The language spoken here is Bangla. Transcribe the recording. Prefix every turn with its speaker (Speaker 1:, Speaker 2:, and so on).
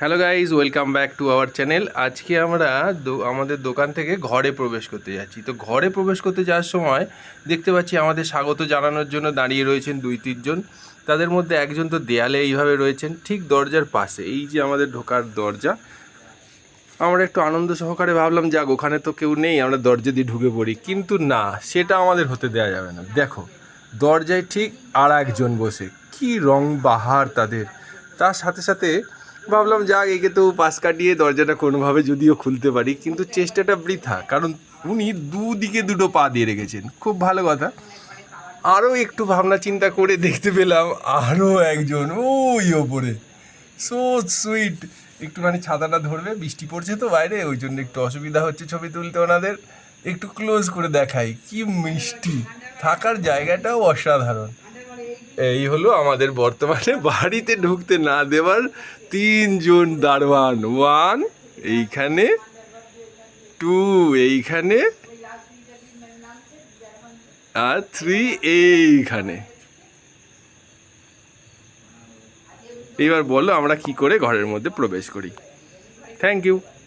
Speaker 1: Hello guys, welcome back to our channel. আজকে আমরা আমাদের দোকান থেকে ঘরে প্রবেশ করতে যাচ্ছি। তো ঘরে প্রবেশ করতে যাওয়ার সময় দেখতে পাচ্ছি আমাদের স্বাগত জানানোর জন্য দাঁড়িয়ে রয়েছেন 2-3 জন। তাদের মধ্যে একজন তো দেয়ালে এইভাবে রয়েছেন, ঠিক দরজার পাশে। এই যে আমাদের ঢোকার দরজা, আমরা একটু আনন্দ সহকারে ভাবলাম যাক ওখানে তো কেউ নেই, আমরা দরজা দিয়ে ঢুকে পড়ি। কিন্তু না, সেটা আমাদের হতে দেওয়া যাবে না। দেখো দরজায় ঠিক আর একজন বসে, কি রং বাহার তাদের। তার সাথে সাথে ভাবলাম যাক একে তো পাশ কাটিয়ে দরজাটা কোনোভাবে যদিও খুলতে পারি, কিন্তু চেষ্টাটা বৃথা, কারণ উনি দুদিকে দুটো পা দিয়ে রেখেছেন। খুব ভালো কথা। আরও একটু ভাবনা চিন্তা করে দেখতে পেলাম আরও একজন ওই ওপরে, সো সুইট। একটুখানি ছাতাটা ধরবে, বৃষ্টি পড়ছে তো বাইরে, ওই জন্য একটু অসুবিধা হচ্ছে ছবি তুলতে ওনাদের। একটু ক্লোজ করে দেখাই, কি মিষ্টি, থাকার জায়গাটাও অসাধারণ। এই হলো আমাদের বর্তমানে বাড়িতে ঢুকতে না দেওয়ার 3 জন দারোয়ান। 1 এইখানে, 2 এইখানে, আর 3 এইখানে। এবার বলো আমরা কি করে ঘরের মধ্যে প্রবেশ করি। Thank you.